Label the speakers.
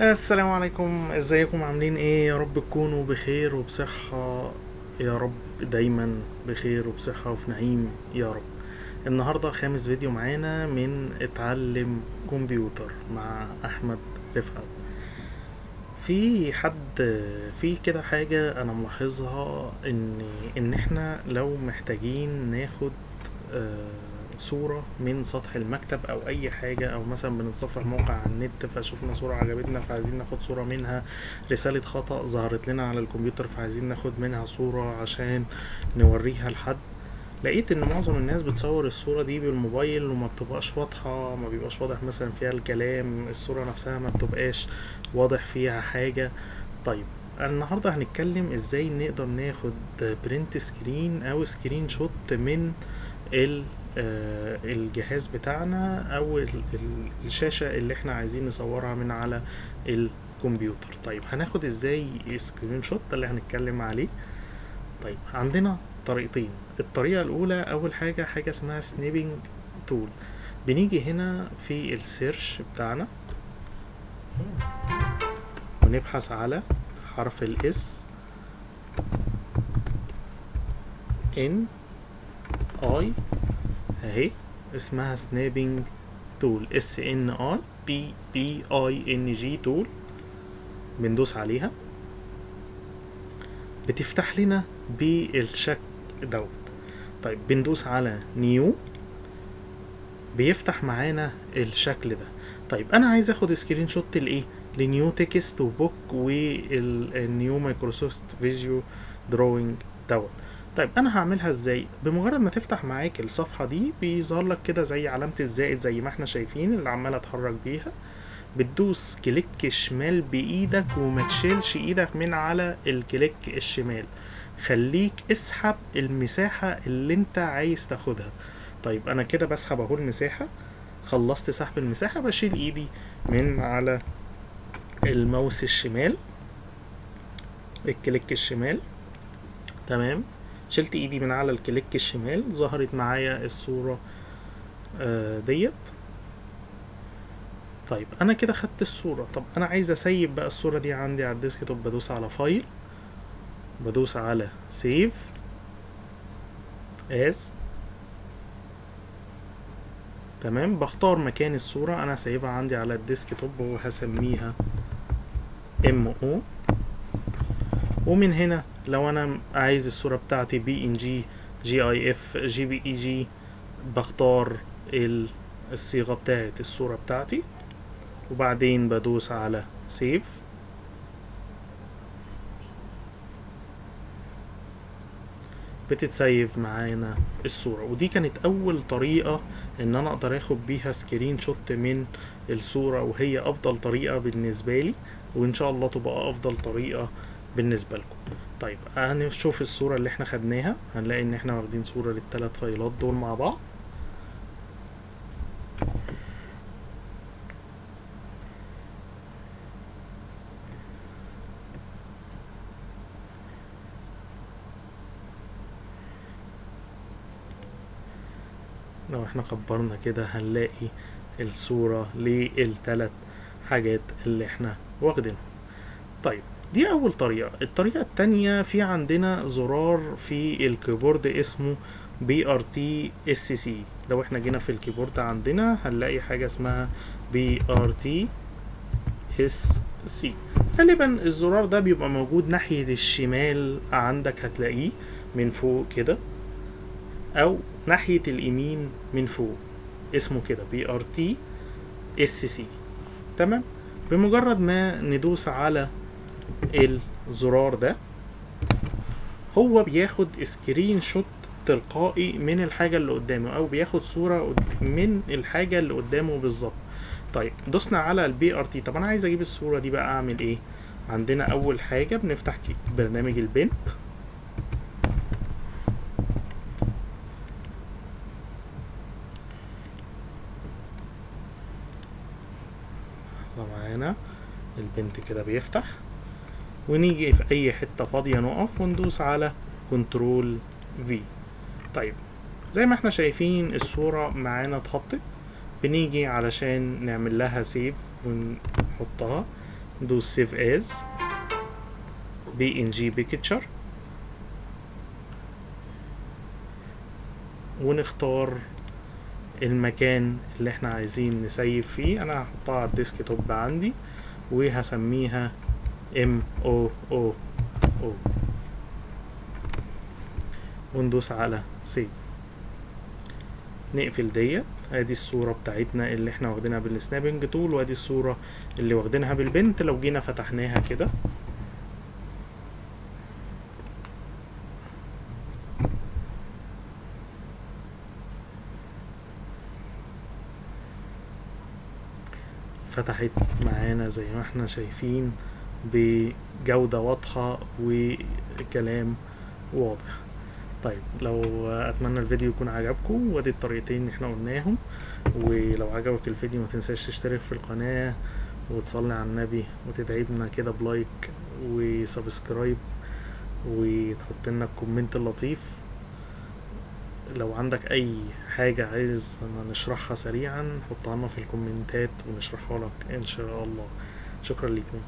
Speaker 1: السلام عليكم، ازيكم؟ عاملين ايه؟ يا رب تكونوا بخير وبصحة. يا رب دايما بخير وبصحة وفي نعيم يا رب. النهاردة خامس فيديو معانا من اتعلم كمبيوتر مع احمد رفعت. في كده حاجة انا ملاحظها ان احنا لو محتاجين ناخد آه، صورة من سطح المكتب او اي حاجة، او مثلا بنتصفح موقع على النت فشوفنا صورة عجبتنا فعايزين ناخد صورة منها، رسالة خطأ ظهرت لنا على الكمبيوتر فعايزين ناخد منها صورة عشان نوريها لحد. لقيت ان معظم الناس بتصور الصورة دي بالموبايل وما بتبقاش واضحة، ما بيبقاش واضح مثلا فيها الكلام، الصورة نفسها ما بتبقاش واضح فيها حاجة. طيب النهاردة هنتكلم ازاي نقدر ناخد برنت سكرين او سكرين شوت من الجهاز بتاعنا او الشاشة اللي احنا عايزين نصورها من على الكمبيوتر. طيب هناخد ازاي سكرين شوت؟ ده اللي هنتكلم عليه. طيب عندنا طريقتين. الطريقة الأولى أول حاجة اسمها سنيبنج تول. بنيجي هنا في السيرش بتاعنا ونبحث على حرف الاس ان اي اهي، اسمها سنيبنج تول، اس ان اي بي بي اي ان جي تول. بندوس عليها بتفتح لنا بالشكل دوت. طيب بندوس على نيو بيفتح معانا الشكل ده. طيب انا عايز اخد سكرين شوت لايه؟ لنيو تكست وبوك والنيو مايكروسوفت فيجيو دروينج دوت. طيب انا هعملها ازاي؟ بمجرد ما تفتح معاك الصفحه دي بيظهر لك كده زي علامه الزائد زي ما احنا شايفين اللي عمال اتحرك بيها. بتدوس كليك شمال بايدك وما تشيلش ايدك من على الكليك الشمال، خليك اسحب المساحة اللي انت عايز تاخدها. طيب انا كده بسحب اهو المساحة، خلصت سحب المساحة بشيل ايدي من على الماوس الشمال، الكليك الشمال. تمام، شلت ايدي من على الكليك الشمال، ظهرت معايا الصورة ديت. طيب انا كده خدت الصورة. طب انا عايز اسيب بقى الصورة دي عندي على الديسك توب، بدوس على فايل، بدوس على سيف از. تمام، بختار مكان الصورة، انا سايبها عندي على الديسك توب وهسميها ام او. ومن هنا لو انا عايز الصورة بتاعتي بي ان جي، جي اي اف، جي بي اي جي، بختار الصيغة بتاعت الصورة بتاعتي وبعدين بدوس على سيف. بتتسيف معانا الصورة. ودي كانت اول طريقة ان انا اقدر اخد بيها سكرين شوت من الصورة، وهي افضل طريقة بالنسبة لي، وان شاء الله تبقى افضل طريقة بالنسبة لكم. طيب هنشوف الصورة اللي احنا خدناها، هنلاقي ان احنا واخدين صورة للثلاث فايلات دول مع بعض. لو احنا كبرنا كده هنلاقي الصورة للثلاث حاجات اللي احنا واخدينهم. طيب دي اول طريقة. الطريقة التانية في عندنا زرار في الكيبورد اسمه بي ار تي اس سي. لو احنا جينا في الكيبورد عندنا هنلاقي حاجة اسمها بي ار تي اس سي. غالبا الزرار ده بيبقى موجود ناحية الشمال عندك، هتلاقيه من فوق كده، او ناحية اليمين من فوق، اسمه كده بي ار تي اس سي. تمام، بمجرد ما ندوس على الزرار ده هو بياخد سكرين شوت تلقائي من الحاجة اللي قدامه، او بياخد صورة من الحاجة اللي قدامه بالظبط. طيب دوسنا على البي ار تي. طب انا عايز اجيب الصورة دي بقى اعمل ايه؟ عندنا اول حاجة بنفتح برنامج البنت. معانا البنت كده بيفتح، ونيجي في اي حتة فاضية نقف وندوس على كنترول في. طيب زي ما احنا شايفين الصورة معانا اتحطت. بنيجي علشان نعمل لها سيف ونحطها، ندوس سيف از PNG picture ونختار المكان اللي احنا عايزين نسيب فيه. انا هحطها على الديسك توب عندي وهسميها MOOO وندوس على سيف. نقفل ديت. ادي الصورة بتاعتنا اللي احنا واخدينها بالسنابنج تول، وادي الصورة اللي واخدينها بالبنت. لو جينا فتحناها كده فتحت معانا زي ما احنا شايفين بجودة واضحة وكلام واضح. طيب لو اتمنى الفيديو يكون عجبكم، وادي الطريقتين اللي احنا قلناهم. ولو عجبك الفيديو ما تنساش تشترك في القناة وتصلي على النبي وتدعي لنا كده بلايك وسبسكرايب وتحط لنا الكومنت اللطيف. لو عندك اي حاجة عايز نشرحها سريعا حطها لنا في الكومنتات ونشرحها لك ان شاء الله. شكرا لكم.